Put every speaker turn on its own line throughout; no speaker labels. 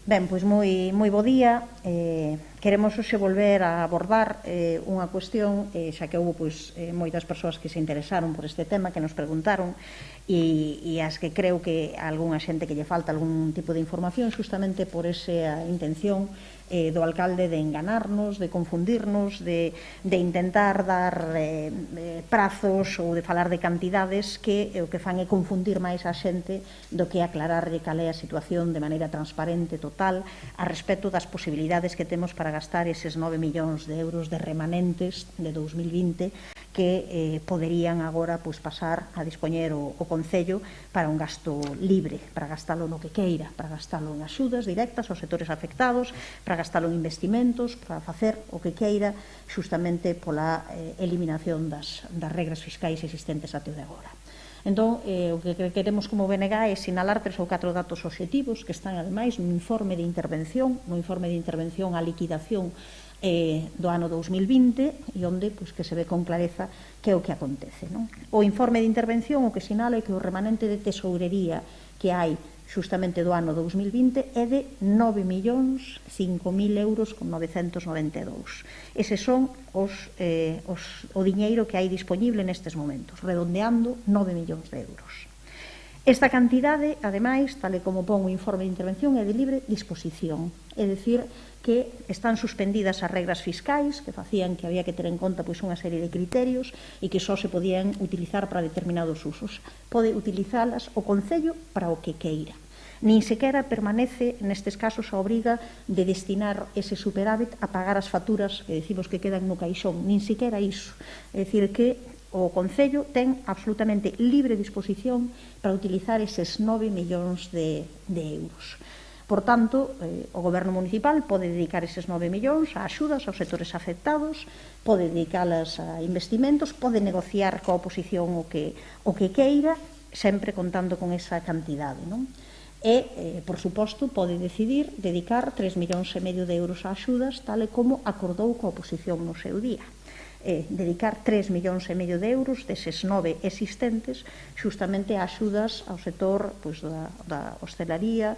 Ben, pois moi bo día. Queremos hoxe volver a abordar unha cuestión, xa que houve moitas persoas que se interesaron por este tema, que nos preguntaron, e as que creo que a algunha xente que lle falta algún tipo de información, justamente por esa intención do alcalde de enganarnos, de confundirnos, de intentar dar prazos ou de falar de cantidades que o que fan é confundir máis a xente do que aclararlle cal é a situación de maneira transparente, total, a respecto das posibilidades que temos para gastar eses 9 millóns de euros de remanentes de 2020 que poderían agora pasar a dispoñer o Concello para un gasto libre, para gastalo no que queira, para gastalo en axudas directas aos sectores afectados, para gastalo en investimentos, para facer o que queira, justamente pola eliminación das regras fiscais existentes até o de agora. Entón, o que queremos como BNG é sinalar 3 ou 4 datos obxectivos que están, ademais, no informe de intervención á liquidación do ano 2020 e onde que se ve con clareza que é o que acontece. O informe de intervención o que sinala é que o remanente de tesourería que hai justamente do ano 2020 é de 9.005.000 euros con 992. Eses son o diñeiro que hai disponible nestes momentos, redondeando 9 millóns de euros. Esta cantidade, ademais, tal e como pon o informe de intervención, é de libre disposición, é dicir, que están suspendidas as regras fiscais que facían que había que ter en conta unha serie de criterios e que só se podían utilizar para determinados usos. Pode utilizalas o Concello para o que queira. Nin sequera permanece, nestes casos, a obriga de destinar ese superávit a pagar as facturas que decimos que quedan no caixón, nin sequera iso. É dicir, que o Concello ten absolutamente libre disposición para utilizar eses 9 millóns de euros. Por tanto, o Goberno municipal pode dedicar eses 9 millóns a axudas aos sectores afectados, pode dedicalas a investimentos, pode negociar coa oposición o que queira, sempre contando con esa cantidade, non? E, por suposto, pode decidir dedicar 3,5 millóns de euros a axudas, tal e como acordou coa oposición no seu día. Dedicar 3,5 millóns de euros deses 9 existentes justamente a axudas ao sector da hostelaría,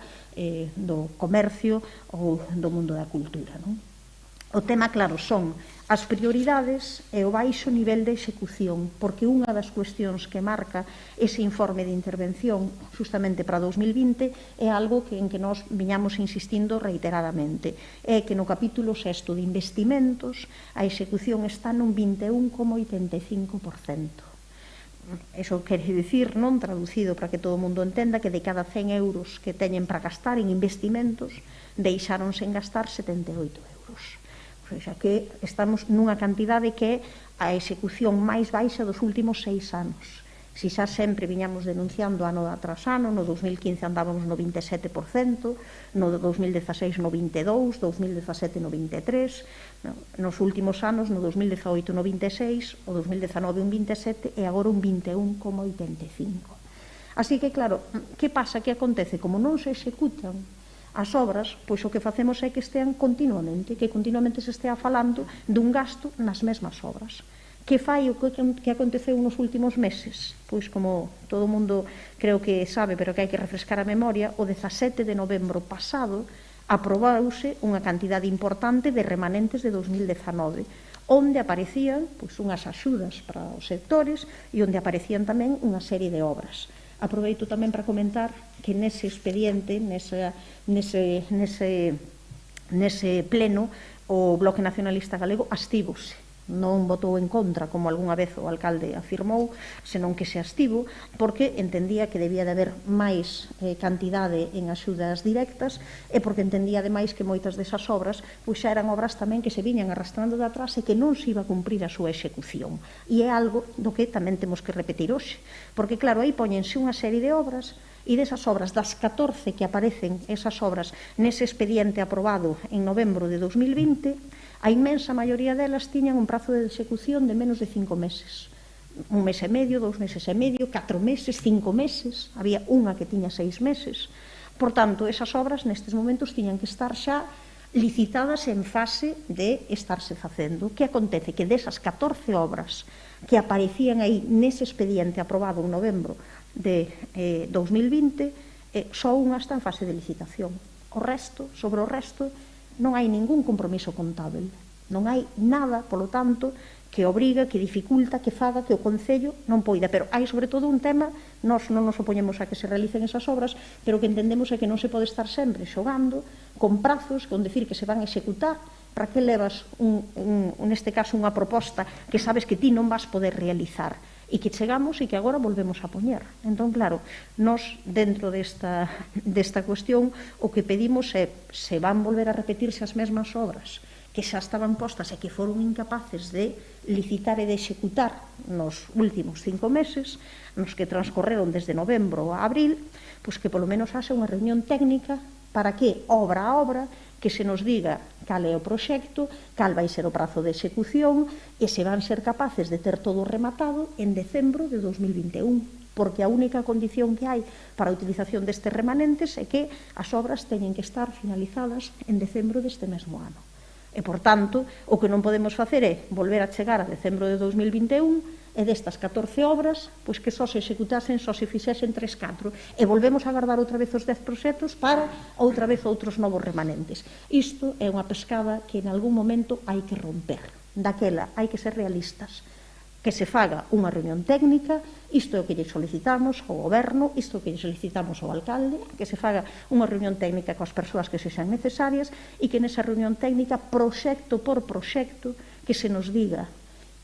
do comercio ou do mundo da cultura. O tema, claro, son as prioridades e o baixo nivel de execución, porque unha das cuestións que marca ese informe de intervención justamente para 2020 é algo en que nós viñamos insistindo reiteradamente, é que no capítulo 6 de investimentos a execución está nun 21,85%. Eso quere dicir, non traducido para que todo o mundo entenda, que de cada 100 euros que teñen para gastar en investimentos deixaron sen gastar 78 euros. O sea, que estamos nunha cantidade que é a execución máis baixa dos últimos 6 anos. Si xa sempre viñamos denunciando ano tras ano, no 2015 andábamos no 27%, no 2016 no 22%, 2017 no 23%, nos últimos anos, no 2018 no 26%, o 2019 un 27% e agora un 21,85%. Así que, claro, que pasa? Que acontece? Como non se executan as obras, pois o que facemos é que estean continuamente, que continuamente se estea falando dun gasto nas mesmas obras. Que fai o que aconteceu nos últimos meses? Pois como todo o mundo creo que sabe, pero que hai que refrescar a memoria, o 17 de novembro pasado aprobouse unha cantidade importante de remanentes de 2019, onde aparecían unhas axudas para os sectores e onde aparecían tamén unha serie de obras. Aproveito tamén para comentar que nese expediente, nese pleno, o Bloque Nacionalista Galego abstívose. Non votou en contra, como algunha vez o alcalde afirmou, senón que se abstivo, porque entendía que debía de haber máis cantidade en axudas directas e porque entendía, ademais, que moitas desas obras xa eran obras tamén que se viñan arrastrando de atrás e que non se iba a cumprir a súa execución. E é algo do que tamén temos que repetir hoxe, porque, claro, aí poñense unha serie de obras e desas obras, das 14 que aparecen esas obras nese expediente aprobado en novembro de 2020, a inmensa maioría delas tiñan un prazo de execución de menos de 5 meses. 1 mes e medio, 2 meses e medio, 4 meses, 5 meses, había unha que tiña 6 meses. Por tanto, esas obras nestes momentos tiñan que estar xa licitadas en fase de estarse facendo. Que acontece? Que desas 14 obras que aparecían aí nese expediente aprobado en novembro de 2020, só unha está en fase de licitación. sobre o resto, non hai ningún compromiso contábil. Non hai nada, polo tanto, que obriga, que dificulta, que faga que o Concello non poida. Pero hai, sobre todo, un tema, nós non nos opoñemos a que se realicen esas obras, pero que entendemos é que non se pode estar sempre xogando con prazos, con decir que se van a executar, para que levas, neste caso, unha proposta que sabes que ti non vas poder realizar e que chegamos e que agora volvemos a poñer. Entón, claro, nós, dentro desta cuestión, o que pedimos é, se van volver a repetirse as mesmas obras que xa estaban postas e que foron incapaces de licitar e de executar nos últimos 5 meses, nos que transcorreron desde novembro a abril, pois que polo menos haxe unha reunión técnica para que, obra a obra, que se nos diga cal é o proxecto, cal vai ser o prazo de execución e se van ser capaces de ter todo rematado en decembro de 2021, porque a única condición que hai para a utilización destes remanentes é que as obras teñen que estar finalizadas en decembro deste mesmo ano. E, por tanto, o que non podemos facer é volver a chegar a decembro de 2021 e destas 14 obras, pois que só se executasen, só se fixesen 3-4, e volvemos a agardar outra vez os 10 proxectos para outra vez outros novos remanentes. Isto é unha pescada que en algún momento hai que romper. Daquela hai que ser realistas, que se faga unha reunión técnica, isto é o que lle solicitamos ao goberno, isto é o que lle solicitamos ao alcalde, que se faga unha reunión técnica coas persoas que se xan necesarias e que nesa reunión técnica, proxecto por proxecto, que se nos diga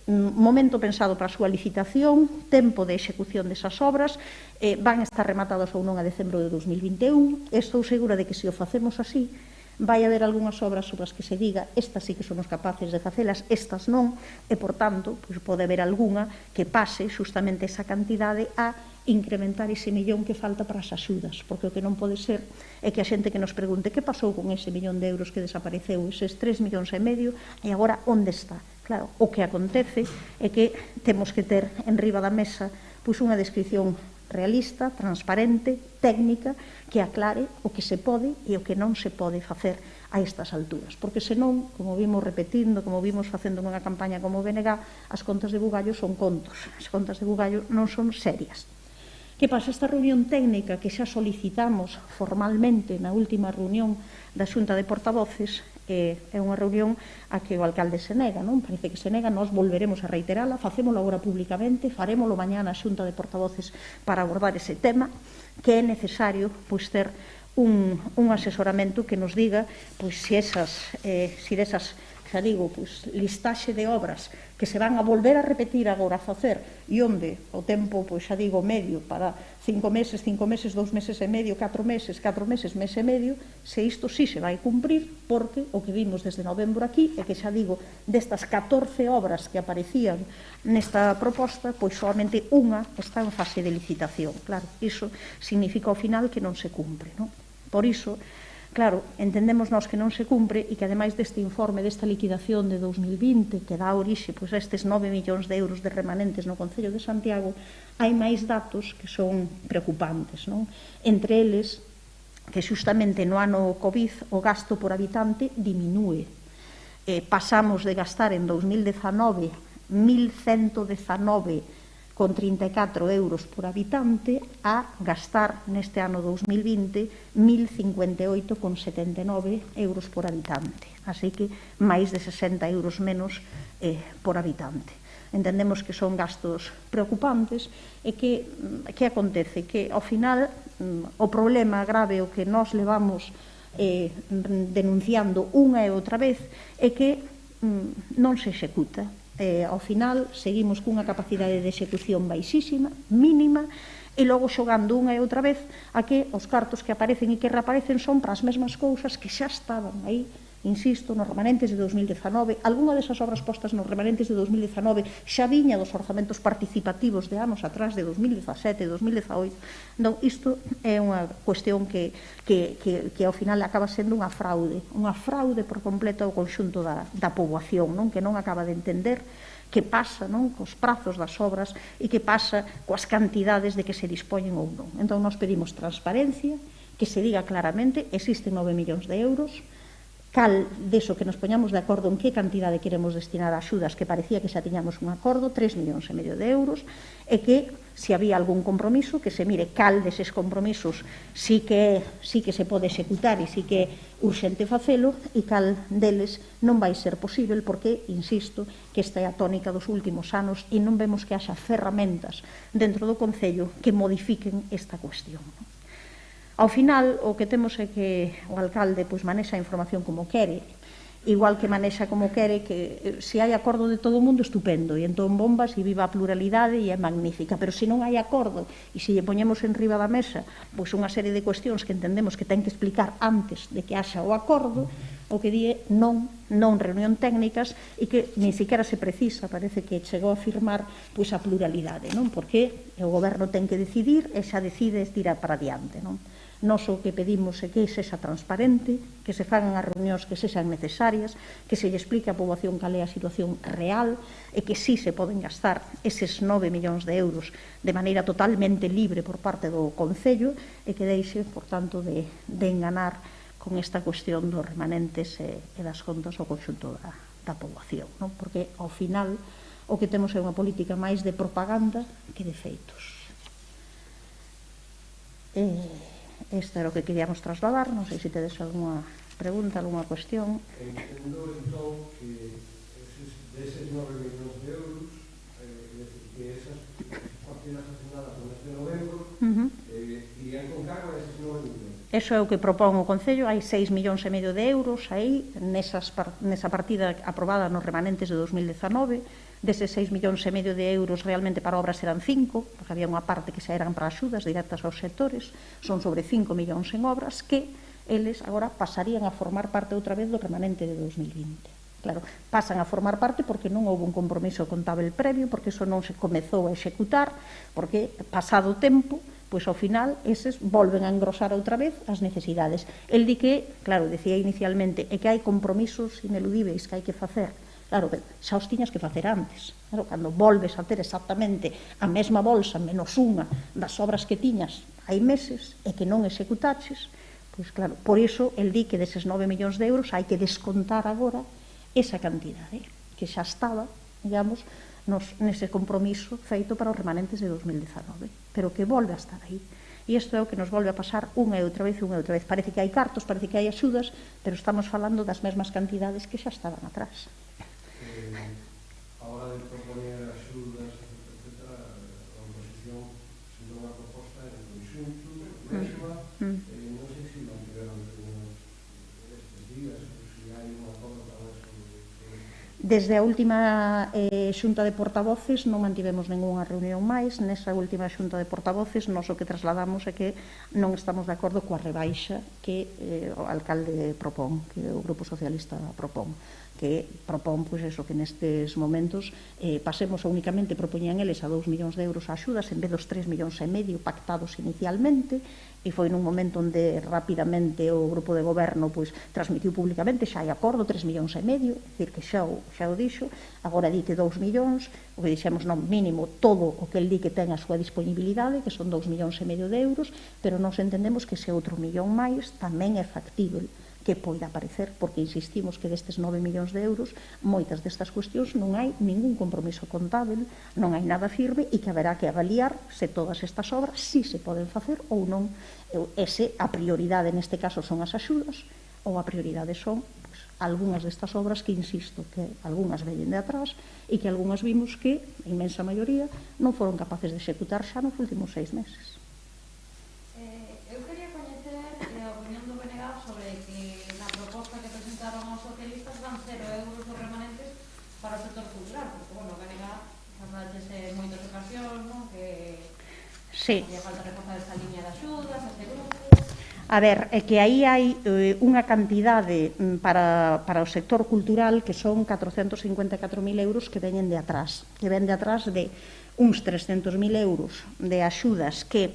momento pensado para a súa licitación, tempo de execución desas obras, van estar rematados ou non a decembro de 2021. Estou segura de que se o facemos así, vai haber algunhas obras sobre as que se diga estas sí que somos capaces de facelas, estas non, e, por tanto, pode haber algunha que pase justamente esa cantidade a incrementar ese millón que falta para as axudas, porque o que non pode ser é que a xente que nos pregunte que pasou con ese millón de euros que desapareceu, eses 3,5 millóns, e agora onde está? Claro, o que acontece é que temos que ter en riba da mesa unha descripción realista, transparente, técnica, que aclare o que se pode e o que non se pode facer a estas alturas. Porque senón, como vimos repetindo, como vimos facendo nunha campaña como o BNG, as contas de bugallo son contos. As contas de bugallo non son serias. Que pasa? Esta reunión técnica que xa solicitamos formalmente na última reunión da Xunta de Portavoces é unha reunión a que o alcalde se nega, non? Parece que se nega, nós volveremos a reiterala, facémolo agora públicamente, farémolo mañá na Xunta de Portavoces para abordar ese tema, que é necesario ter un asesoramento que nos diga se desas, xa digo, listaxe de obras que se van a volver a repetir agora a facer e onde o tempo, xa digo, medio para 5 meses, 2 meses e medio, 4 meses, mes e medio, se isto sí se vai cumprir, porque o que vimos desde novembro aquí é que, xa digo, destas 14 obras que aparecían nesta proposta, solamente unha está en fase de licitación. Claro, iso significa ao final que non se cumpre, non? Por iso, claro, entendemos nós que non se cumpre e que, ademais deste informe, desta liquidación de 2020, que dá orixe a estes 9 millóns de euros de remanentes no Concello de Santiago, hai máis datos que son preocupantes, non? Entre eles, que xustamente no ano COVID o gasto por habitante diminúe. Pasamos de gastar en 2019 1.119,34 euros por habitante a gastar neste ano 2020 1.058,79 euros por habitante. Así que máis de 60 euros menos por habitante. Entendemos que son gastos preocupantes e que acontece? Que ao final o problema grave o que nós levamos denunciando unha e outra vez é que non se executa. Ao final seguimos cunha capacidade de execución baixísima, mínima, e logo xogando unha e outra vez a que os cartos que aparecen e que reaparecen son para as mesmas cousas que xa estaban aí, insisto, nos remanentes de 2019. Algunha desas obras postas nos remanentes de 2019 xa viña dos orzamentos participativos de anos atrás, de 2017, 2018. Non, isto é unha cuestión que ao final acaba sendo unha fraude por completo ao conxunto da poboación, non? Que non acaba de entender que pasa, non, cos prazos das obras e que pasa coas cantidades de que se dispoñen ou non. Entón, nós pedimos transparencia, que se diga claramente, existen 9 millóns de euros, cal deso que nos poñamos de acordo en que cantidade queremos destinar a axudas, que parecía que xa tiñamos un acordo, 3,5 millóns de euros, e que se había algún compromiso, que se mire cal deses compromisos sí que se pode executar e sí que é urxente facelo, e cal deles non vai ser posible, porque, insisto, que esta é a tónica dos últimos anos e non vemos que haxa ferramentas dentro do Concello que modifiquen esta cuestión. Ao final, o que temos é que o alcalde manexa a información como quere, igual que manexa como quere, que se hai acordo de todo o mundo, estupendo, e entón bombas e viva a pluralidade e é magnífica, pero se non hai acordo e se lle poñemos en riba da mesa unha serie de cuestións que entendemos que ten que explicar antes de que haxa o acordo, o que di é non reunión técnicas, e que ni siquiera se precisa, parece que chegou a firmar a pluralidade, non? Porque o goberno ten que decidir e xa decide tirar para diante, non? Nos o que pedimos é que sexa transparente, que se fagan as reunións que sexan necesarias, que se lle explique á poboación cal é a situación real e que sí se poden gastar eses 9 millóns de euros de maneira totalmente libre por parte do Concello e que deixe, por tanto, de enganar con esta cuestión dos remanentes e das contas ao conxunto da poboación, non? Porque, ao final, o que temos é unha política máis de propaganda que de feitos. Isto era o que queríamos trasladar, non sei se tedes algunha pregunta, algunha cuestión.
Entendo, entón, que deses 9 millóns de euros, que esas partidas asignadas no mes de novembro, irían con cargo a eses 9 millóns.
Eso é o que propón o Concello, hai 6,5 millóns de euros aí, nesa partida aprobada nos remanentes de 2019, deses 6,5 millóns de euros realmente para obras eran 5, porque había unha parte que xa eran para axudas directas aos sectores, son sobre 5 millóns en obras que eles agora pasarían a formar parte outra vez do remanente de 2020. Claro, pasan a formar parte porque non houve un compromiso contábel previo, porque eso non se comezou a executar, porque pasado o tempo, pois ao final eses volven a engrosar outra vez as necesidades. El di que, claro, decía inicialmente, é que hai compromisos ineludíveis que hai que facer. Claro, xa os tiñas que facer antes. Claro, cando volves a ter exactamente a mesma bolsa menos unha das obras que tiñas hai meses e que non executaches, pois claro, por iso el di que deses 9 millóns de euros hai que descontar agora esa cantidade que xa estaba, digamos, nese compromiso feito para os remanentes de 2019, pero que volve a estar aí. E isto é o que nos volve a pasar unha e outra vez, unha e outra vez. Parece que hai cartos, parece que hai axudas, pero estamos falando das mesmas cantidades que xa estaban atrás.
A hora de proponer axudas, etcétera, a oposición se non a proposta en conxunto, mesma, non sei se mantiveron estes días, ou se hai un acordo para eso.
Desde a última xunta de portavoces non mantivemos ninguna reunión máis. Nesa última xunta de portavoces nos o que trasladamos é que non estamos de acordo coa rebaixa que o alcalde propón, que o Grupo Socialista propón, que propón pois eso, que nestes momentos pasemos a únicamente, propoñían eles a 2 millóns de euros a axudas en vez dos 3,5 millóns pactados inicialmente, e foi nun momento onde rapidamente o grupo de goberno transmitiu públicamente xa hai acordo, 3,5 millóns, é dicir que xa o dixo, agora di que 2 millóns, o que dixemos non mínimo todo o que el di que ten a súa disponibilidade, que son 2,5 millóns de euros, pero nós entendemos que ese outro millón máis tamén é factível que poida aparecer, porque insistimos que destes 9 millóns de euros moitas destas cuestións non hai ningún compromiso contábil, non hai nada firme e que haberá que avaliar se todas estas obras si se poden facer ou non. A prioridade neste caso son as axudas, ou a prioridade son algunhas destas obras que, insisto, que algunhas veñen de atrás e que algunhas vimos que, a inmensa maioría, non foron capaces de executar xa nos últimos 6 meses.
Eu quería coñecer a opinión do BNG sobre que na proposta que presentaron os socialistas van 0 euros dos remanentes para o sector cultural, porque, bueno, o BNG faltaches en moitas ocasións, non? Que había falta reforzar esta línea de axudas, este grupo.
A ver, é que aí hai unha cantidade para o sector cultural que son 454.000 euros que veñen de atrás, de uns 300.000 euros de axudas que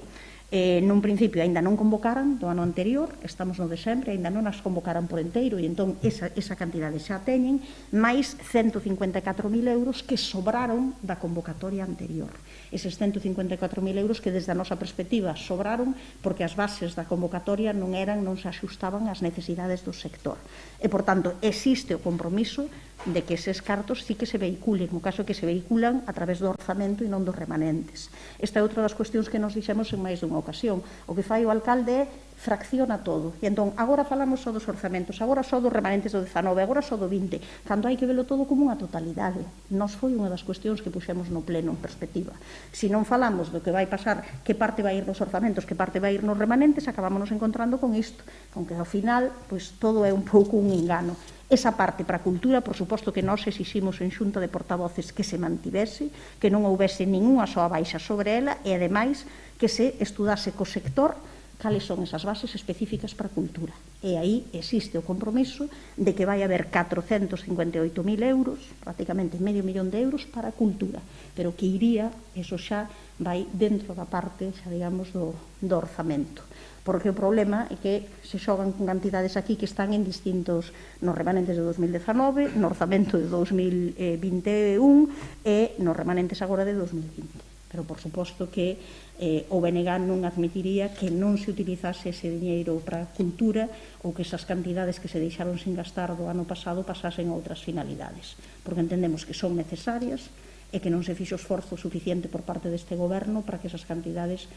Nun principio ainda non convocaran do ano anterior, estamos no decembre, ainda non as convocaran por enteiro, e entón esa cantidade xa teñen, máis 154.000 euros que sobraron da convocatoria anterior. Eses 154.000 euros que desde a nosa perspectiva sobraron porque as bases da convocatoria non se axustaban ás necesidades do sector. E, por tanto, existe o compromiso de que eses cartos sí que se vehiculen, no caso que se vehiculan a través do orzamento e non dos remanentes. Esta é outra das cuestións que nos dixemos en máis dunha ocasión. O que fai o alcalde é fracciona todo. E entón, agora falamos só dos orzamentos, agora só dos remanentes do 19, agora só do 20, cando hai que velo todo como unha totalidade. Nos foi unha das cuestións que puxemos no pleno en perspectiva. Se non falamos do que vai pasar, que parte vai ir nos orzamentos, que parte vai ir nos remanentes, acabámonos encontrando con isto, con que ao final, pois, todo é un pouco un engano. Esa parte para a cultura, por suposto que nós exiximos en xunta de portavoces que se mantivese, que non houvese ninguna soa baixa sobre ela e, ademais, que se estudase co sector cales son esas bases específicas para a cultura. E aí existe o compromiso de que vai haber 458.000 euros, prácticamente medio millón de euros para a cultura, pero que iría, eso xa vai dentro da parte, xa digamos, do orzamento. Porque o problema é que se xogan con cantidades aquí que están en distintos, nos remanentes de 2019, no orzamento de 2021 e nos remanentes agora de 2020. Pero, por suposto, que o BNG non admitiría que non se utilizase ese diñeiro para a cultura ou que esas cantidades que se deixaron sin gastar do ano pasado pasasen a outras finalidades. Porque entendemos que son necesarias e que non se fixo esforzo suficiente por parte deste goberno para que esas cantidades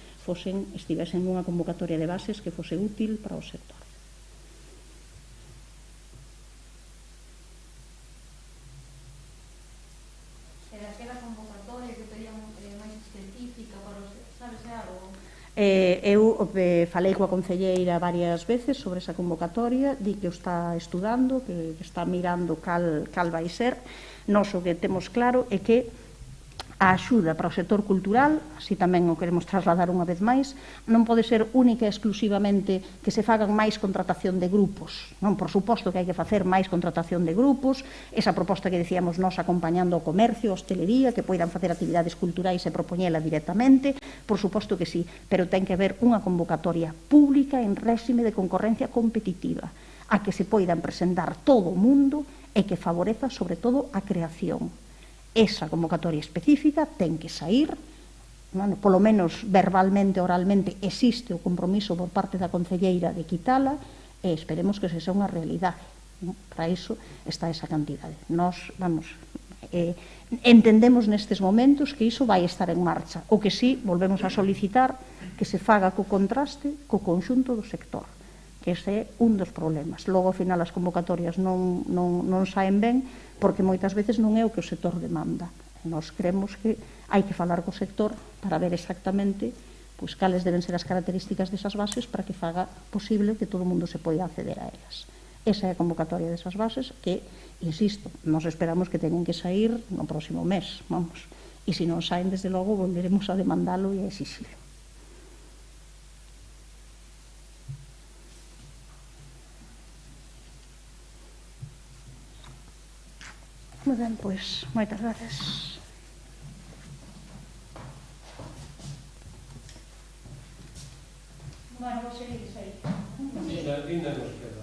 estivesen nunha convocatoria de bases que fose útil para o sector.
Era aquela convocatoria que pedían máis específica para os... sabes algo?
Eu falei coa concelleira varias veces sobre esa convocatoria, di que o está estudando, que está mirando cal vai ser. Nós o que temos claro é que a axuda para o sector cultural, así tamén o queremos trasladar unha vez máis, non pode ser única e exclusivamente que se fagan máis contratación de grupos. Non, por suposto que hai que facer máis contratación de grupos, esa proposta que decíamos nós acompañando o comercio, a hostelería, que poidan facer actividades culturais e propoñela directamente, por suposto que sí, pero ten que haber unha convocatoria pública en réxime de concorrencia competitiva, a que se poidan presentar todo o mundo e que favoreza, sobre todo, a creación. Esa convocatoria específica ten que sair, polo menos verbalmente, oralmente, existe o compromiso por parte da concelleira de quitala e esperemos que se sea unha realidade. Para iso está esa cantidade. Nós, entendemos nestes momentos que iso vai estar en marcha. O que sí, volvemos a solicitar que se faga co contraste co conxunto do sector, que ese é un dos problemas. Logo, ao final, as convocatorias non saen ben porque moitas veces non é o que o sector demanda. Nós creemos que hai que falar co sector para ver exactamente cales deben ser as características desas bases para que faga posible que todo o mundo se poida acceder a elas. Esa é a convocatoria desas bases que, insisto, nos esperamos que teñen que sair no próximo mes, vamos. E se non saen, desde logo, volveremos a demandalo e a exixilo. Moi ben, pois, moitas gracias. Bueno, vos seguís aí.
Ainda nos queda.